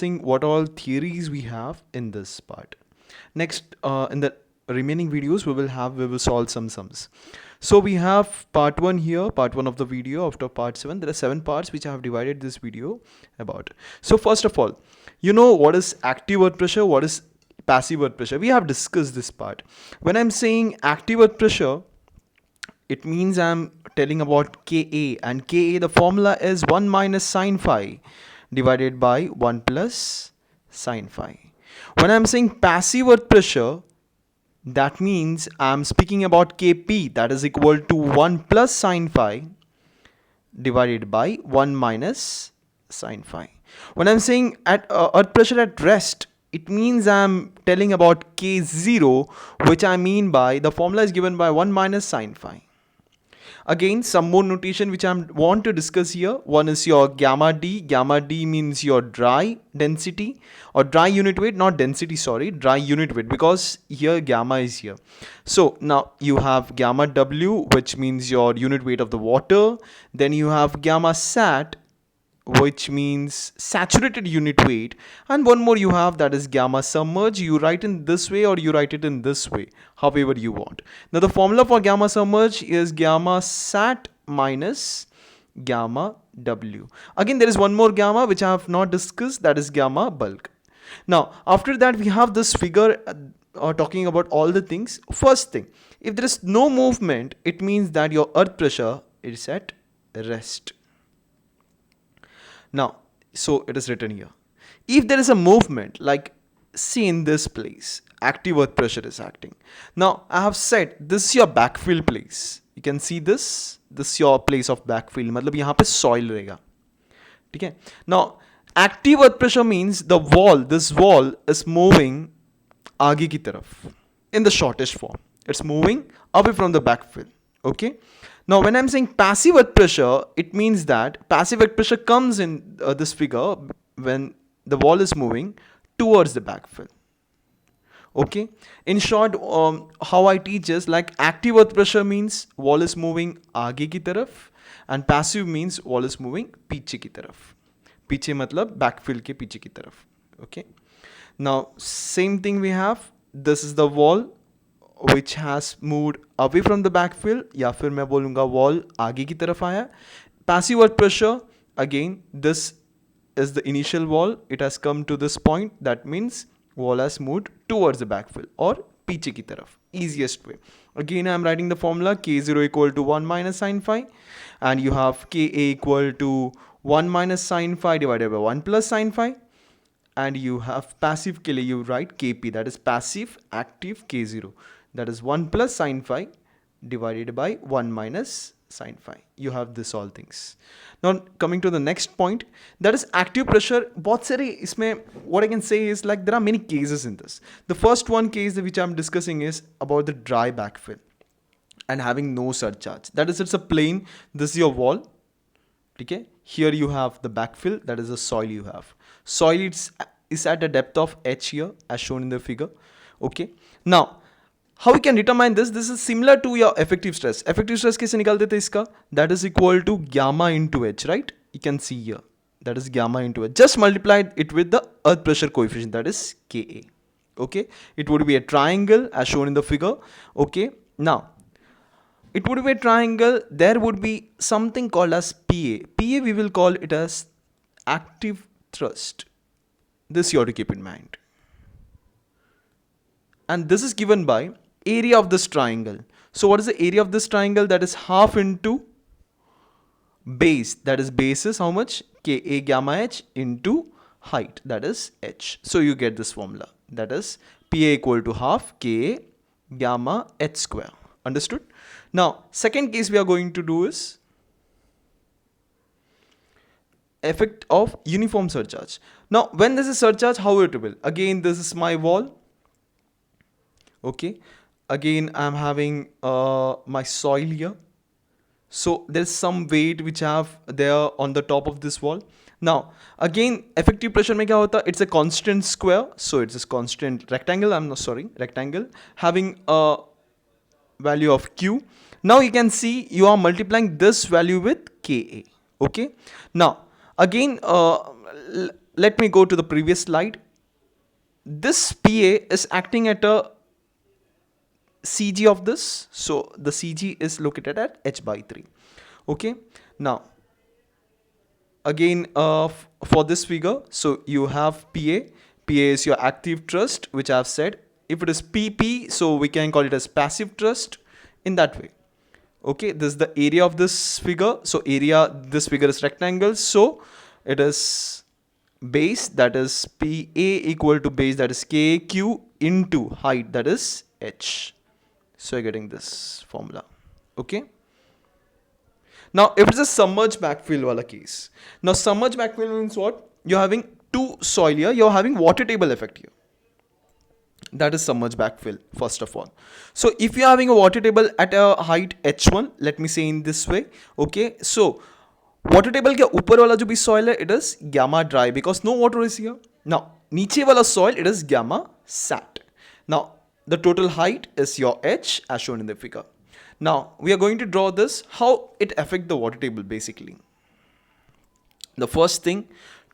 what all theories we have in this part. Next, in the remaining videos, we will solve some sums. So we have part one here, part one of the video. After part seven, there are 7 parts which I have divided this video about. So first of all, you know what is active earth pressure, what is passive earth pressure. We have discussed this part. When I'm saying active earth pressure, it means I'm telling about Ka, and Ka, the formula is 1 minus sine phi divided by 1 plus sine phi. When I'm saying passive earth pressure, that means I'm speaking about Kp, that is equal to 1 plus sine phi divided by 1 minus sine phi. When I'm saying at earth pressure at rest, it means I'm telling about K0, which I mean by the formula is given by 1 minus sine phi. Again, some more notation which I want to discuss here. One is your gamma D. Gamma D means your dry density or dry unit weight, not density, sorry, dry unit weight, because here gamma is here. So now you have gamma W, which means your unit weight of the water. Then you have gamma sat, which means saturated unit weight, and one more you have, that is gamma submerged. You write in this way or you write it in this way, however you want. Now the formula for gamma submerged is gamma sat minus gamma W. Again, there is one more gamma which I have not discussed, that is gamma bulk. Now after that, we have this figure talking about all the things. First thing, if there is no movement, it means that your earth pressure is at rest. Now, so it is written here. If there is a movement, like see in this place, active earth pressure is acting. Now, I have said this is your backfill place. You can see this. This is your place of backfill. मतलब यहाँ पे soil रहेगा. ठीक है? Now, active earth pressure means the wall, this wall is moving आगे की तरफ. In the shortest form, it's moving away from the backfill. Okay? Now, when I'm saying passive earth pressure, it means that passive earth pressure comes in this figure when the wall is moving towards the backfill. Okay. In short, how I teach is like active earth pressure means wall is moving आगे की तरफ, and passive means wall is moving पीछे की तरफ. पीछे मतलब backfill के पीछे की तरफ. Okay. Now, same thing we have. This is the wall which has moved away from the backfill, या फिर मैं बोलूँगा wall आगे की तरफ आया. Passive earth pressure, again this is the initial wall, it has come to this point, that means wall has moved towards the backfill or पीछे की तरफ. Easiest way. Again I am writing the formula K0 equal to 1 minus sine phi, and you have Ka equal to 1 minus sine phi divided by 1 plus sine phi. And you have passive के लिए you write Kp, that is passive active K0, that is 1 plus sine phi divided by 1 minus sine phi. You have this all things. Now coming to the next point, that is active pressure. बहुत सारे इसमें what I can say is like there are many cases in this. The first one case which I am discussing is about the dry backfill and having no surcharge. That is, it's a plane. This is your wall. Okay. Here you have the backfill, that is the soil you have. Soil is at a depth of h here as shown in the figure. Okay. Now, how we can determine this? This is similar to your effective stress. Effective stress कैसे निकालते थे इसका? That is equal to gamma into h, right? You can see here. That is gamma into h. Just multiply it with the earth pressure coefficient, that is Ka. Okay. It would be a triangle as shown in the figure. Okay. Now, it would be a triangle. There would be something called as PA. PA we will call it as active thrust. This you have to keep in mind. And this is given by area of this triangle. So what is the area of this triangle? That is half into base. That is base is how much? Ka gamma h into height. That is h. So you get this formula. That is Pa equal to half Ka gamma h square. Understood? Now, second case we are going to do is effect of uniform surcharge. Now, when this is surcharge, how it will? Again, this is my wall. Okay. Again, I'm having my soil here. So there's some weight which I have there on the top of this wall. Now, again, effective pressure में क्या होता? It's a constant square. So it's a constant rectangle. Rectangle having a value of Q. Now you can see you are multiplying this value with Ka. Okay. Now again let me go to the previous slide. This PA is acting at a CG of this. So the CG is located at H by 3. Okay. Now, again, for this figure, so you have PA. PA is your active thrust, which I have said. If it is PP, so we can call it as passive thrust in that way. Okay, this is the area of this figure. So area, this figure is rectangle. So it is base, that is PA equal to base, that is KQ into height, that is H. So you're getting this formula. Okay. Now, if it's a submerged backfill wala case, now submerged backfill means what? You're having two soil here, you're having water table effect here. That is submerged backfill, first of all. So if you're having a water table at a height h1, let me say in this way. Okay, so water table के ऊपर वाला जो भी soil है, it is gamma dry because no water is here. Now नीचे वाला soil, it is gamma sat. Now the total height is your h as shown in the figure. Now we are going to draw this, how it affect the water table basically. The first thing,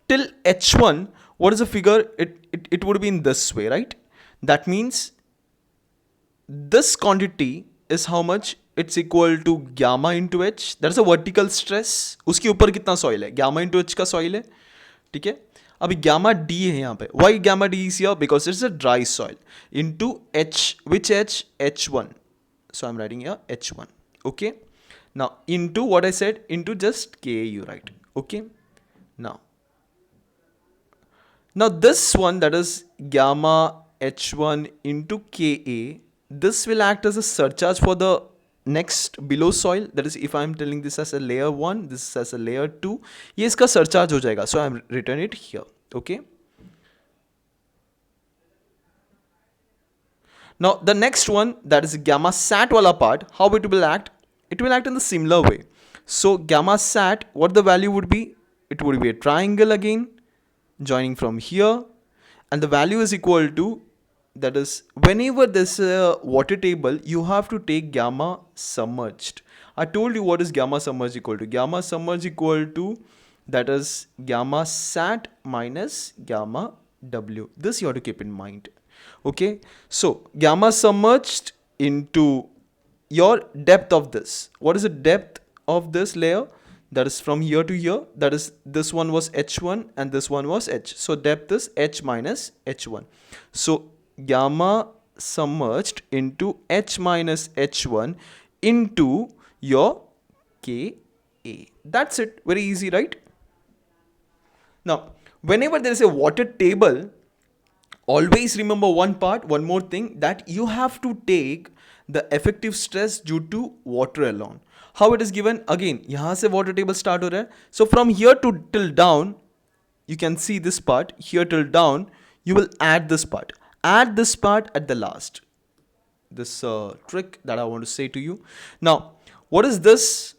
till h1, what is the figure? It would be in this way, right? That means this quantity is how much? It's equal to gamma into h. That is a vertical stress. उसके ऊपर कितना soil है? Gamma into h का soil है. ठीक है? अभी gamma d है यहाँ पे. Why gamma d is here? Because it's a dry soil. Into h, which h? h1. So I'm writing here h1. Okay. Now into what I said, into just Ka you write. Okay. Now this one, that is gamma h1 into Ka, this will act as a surcharge for the next below soil. That is, if I'm telling this as a layer 1, this is as a layer 2, ये इसका surcharge हो जाएगा. So I'm written it here. Okay. Now the next one, that is gamma sat wala part, how it will act? It will act in the similar way. So gamma sat, what the value would be? It would be a triangle again, joining from here, and the value is equal to, that is, whenever there's a water table, you have to take gamma submerged. I told you what is gamma submerged equal to. Gamma submerged equal to, that is gamma sat minus gamma w. This you have to keep in mind. Okay, so gamma submerged into your depth of this. What is the depth of this layer? That is from here to here. That is, this one was h1 and this one was h. So depth is h minus h1. So gamma submerged into h minus h1 into your Ka. That's it. Very easy, right? Now, whenever there is a water table, always remember one part, one more thing, that you have to take the effective stress due to water alone. How it is given? Again, यहाँ से water table start हो रहा है. So from here to till down, you can see this part. Here till down, you will add this part. Add this part at the last. This trick that I want to say to you. Now, what is this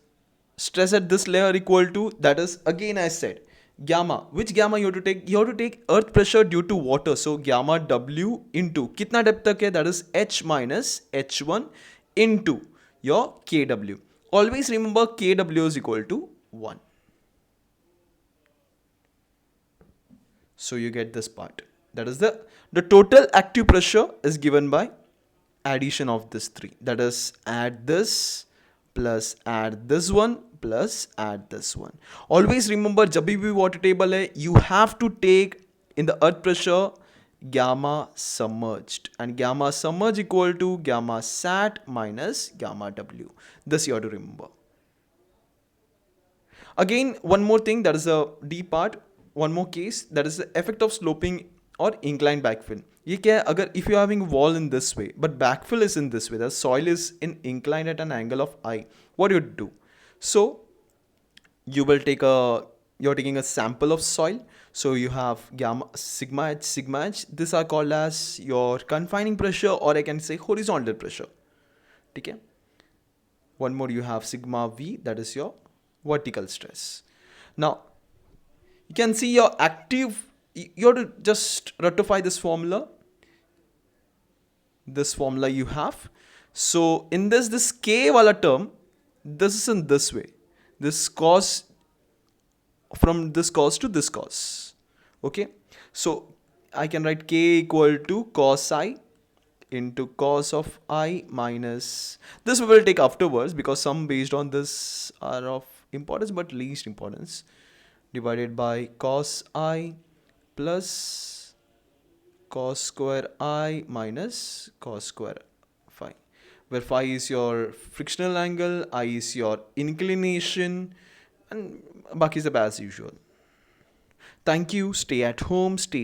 stress at this layer equal to? That is, again I said, gamma. Which gamma you have to take? You have to take earth pressure due to water. So gamma W into कितना depth तक है? That is H minus H1 into your KW. Always remember KW is equal to 1. So you get this part. That is the total active pressure is given by addition of this 3. That is, add this plus add this one plus add this one. Always remember, जब भी water table है, you have to take in the earth pressure gamma submerged, and gamma submerged equal to gamma sat minus gamma W. This you have to remember. Again, one more thing, that is a D part. One more case, that is the effect of sloping or inclined backfill. ये क्या है? अगर if you are having a wall in this way, but backfill is in this way, the soil is in inclined at an angle of I, what do you do? So you will take you're taking a sample of soil. So you have gamma, sigma h, sigma h. These are called as your confining pressure, or I can say horizontal pressure. Okay. One more, you have sigma v, that is your vertical stress. Now you can see your active, you have to just rectify this formula. This formula you have. So in this K wala term, this is in this way. This cos, from this cos to this cos. Okay, so I can write k equal to cos I into cos of I minus, this we will take afterwards because some based on this are of importance but least importance, divided by cos I plus cos square I minus cos square phi, where phi is your frictional angle, I is your inclination, and baki is as usual. Thank you. Stay at home. Stay